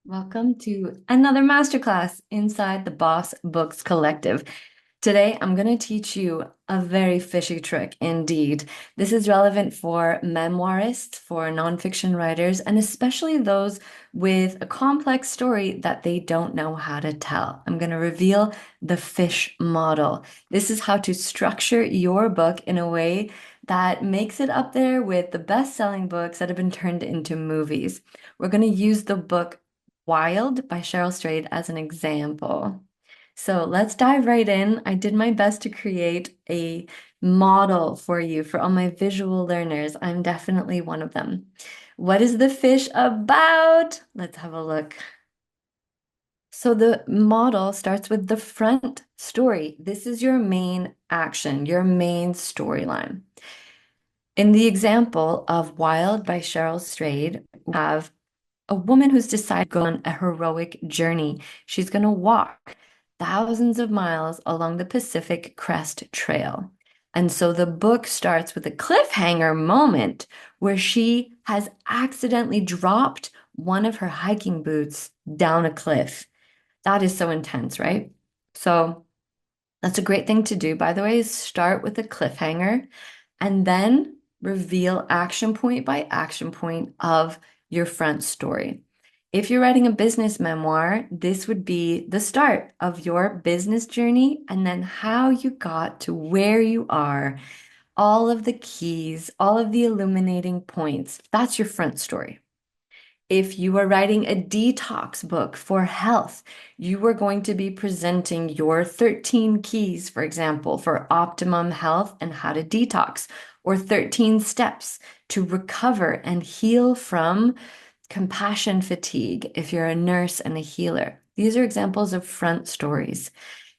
Welcome to another masterclass inside the Boss Books Collective. Today, I'm going to teach you a very fishy trick indeed. This is relevant for memoirists, for nonfiction writers, and especially those with a complex story that they don't know how to tell. I'm going to reveal the fish model. This is how to structure your book in a way that makes it up there with the best-selling books that have been turned into movies. We're going to use the book Wild by Cheryl Strayed as an example. So let's dive right in. I did my best to create a model for you for all my visual learners. I'm definitely one of them. What is the fish about? Let's have a look. So the model starts with the front story. This is your main action, your main storyline. In the example of Wild by Cheryl Strayed, we have a woman who's decided to go on a heroic journey. She's going to walk thousands of miles along the Pacific Crest Trail. And so the book starts with a cliffhanger moment where she has accidentally dropped one of her hiking boots down a cliff. That is so intense, right? So that's a great thing to do, by the way, is start with a cliffhanger and then reveal action point by action point of your front story. If you're writing a business memoir, this would be the start of your business journey and then how you got to where you are, all of the keys, all of the illuminating points. That's your front story. If you are writing a detox book for health, you are going to be presenting your 13 keys, for example, for optimum health and how to detox, or 13 steps to recover and heal from compassion fatigue if you're a nurse and a healer. These are examples of front stories.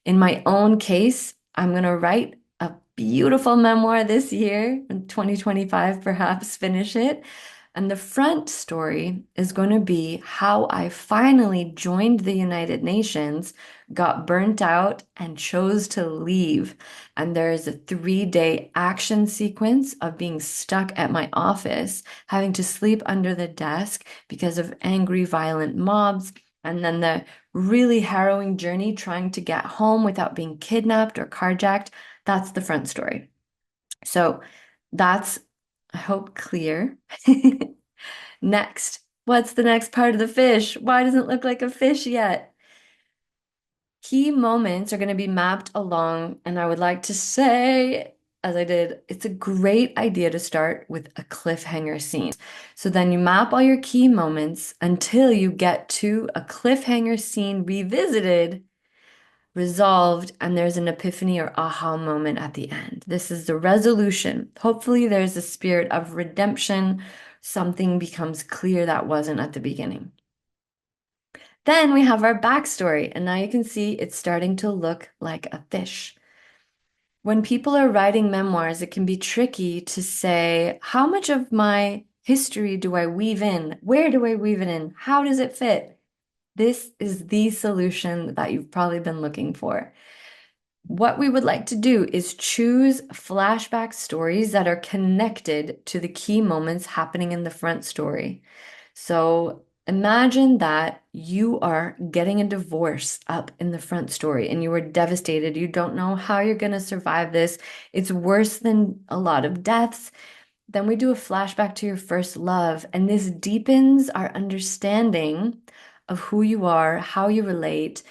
In my own case, I'm going to write a beautiful memoir this year, in 2025, perhaps finish it. And the front story is going to be how I finally joined the United Nations, got burnt out, and chose to leave. And there is a 3-day action sequence of being stuck at my office, having to sleep under the desk because of angry, violent mobs. And then the really harrowing journey trying to get home without being kidnapped or carjacked. That's the front story. So that's, I hope, clear. Next, what's the next part of the fish? Why doesn't it look like a fish yet? Key moments are going to be mapped along, and I would like to say, as I did, it's a great idea to start with a cliffhanger scene. So then you map all your key moments until you get to a cliffhanger scene revisited, resolved, and there's an epiphany or aha moment at the end. This is the resolution. Hopefully, there's a spirit of redemption. Something becomes clear that wasn't at the beginning. Then we have our backstory, and now you can see it's starting to look like a fish. When people are writing memoirs, it can be tricky to say, how much of my history do I weave in? Where do I weave it in? How does it fit? This is the solution that you've probably been looking for. What we would like to do is choose flashback stories that are connected to the key moments happening in the front story. So imagine that you are getting a divorce up in the front story and you are devastated. You don't know how you're going to survive this. It's worse than a lot of deaths. Then we do a flashback to your first love, and this deepens our understanding of who you are, how you relate,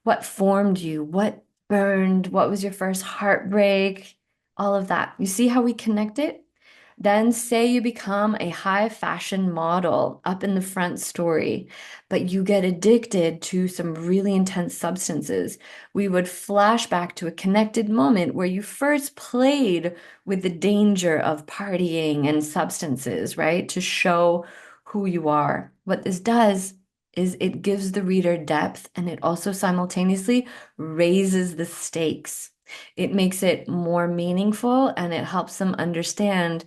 what formed you, what burned, what was your first heartbreak, all of that. You see how we connect it? Then say you become a high fashion model up in the front story, but you get addicted to some really intense substances. We would flash back to a connected moment where you first played with the danger of partying and substances, right? To show who you are. What this does is it gives the reader depth and it also simultaneously raises the stakes. It makes it more meaningful and it helps them understand,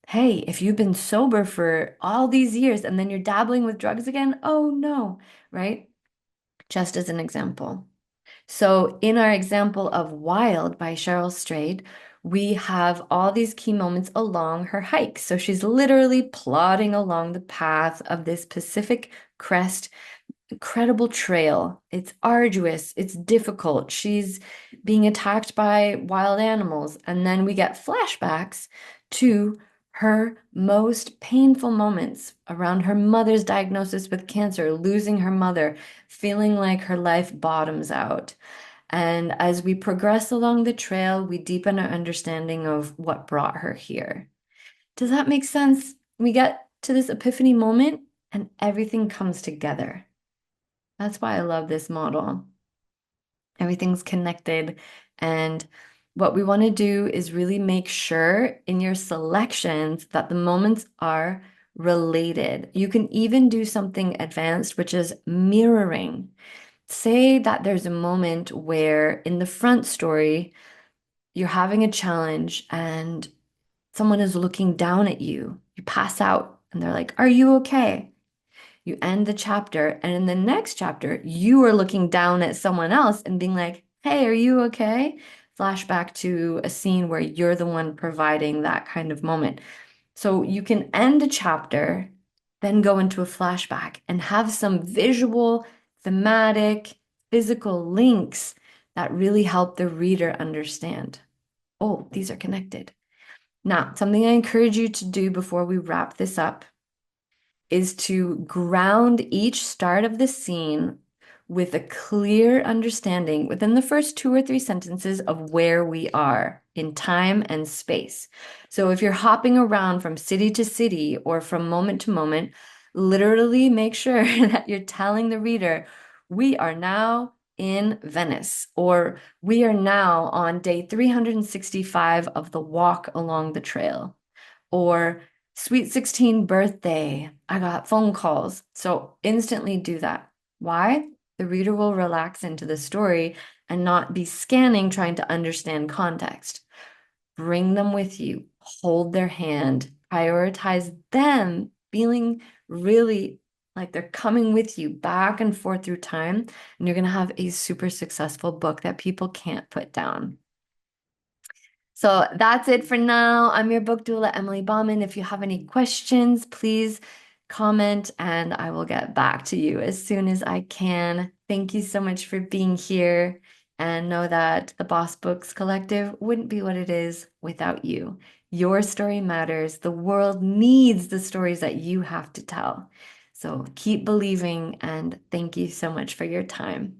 hey, if you've been sober for all these years and then you're dabbling with drugs again, oh no, right? Just as an example. So, in our example of Wild by Cheryl Strayed, we have all these key moments along her hike. So, she's literally plodding along the path of this Pacific crest incredible trail. It's arduous, it's difficult. She's being attacked by wild animals. And then we get flashbacks to her most painful moments around her mother's diagnosis with cancer, losing her mother, feeling like her life bottoms out. And as we progress along the trail, we deepen our understanding of what brought her here. Does that make sense? We get to this epiphany moment and everything comes together. That's why I love this model. Everything's connected. And what we want to do is really make sure in your selections that the moments are related. You can even do something advanced, which is mirroring. Say that there's a moment where in the front story, you're having a challenge and someone is looking down at you. You pass out and they're like, "Are you okay?" You end the chapter, and in the next chapter, you are looking down at someone else and being like, "Hey, are you okay?" Flashback to a scene where you're the one providing that kind of moment. So you can end a chapter, then go into a flashback and have some visual, thematic, physical links that really help the reader understand. Oh, these are connected. Now, something I encourage you to do before we wrap this up is to ground each start of the scene with a clear understanding within the first two or three sentences of where we are in time and space. So if you're hopping around from city to city or from moment to moment, literally make sure that you're telling the reader, we are now in Venice, or we are now on day 365 of the walk along the trail, or Sweet 16 birthday, I got phone calls. So instantly do that. Why? The reader will relax into the story and not be scanning trying to understand context. Bring them with you, hold their hand, prioritize them feeling really like they're coming with you back and forth through time, and you're going to have a super successful book that people can't put down. So that's it for now. I'm your book doula, Emily Bauman. If you have any questions, please comment and I will get back to you as soon as I can. Thank you so much for being here, and know that the Boss Books Collective wouldn't be what it is without you. Your story matters. The world needs the stories that you have to tell. So keep believing, and thank you so much for your time.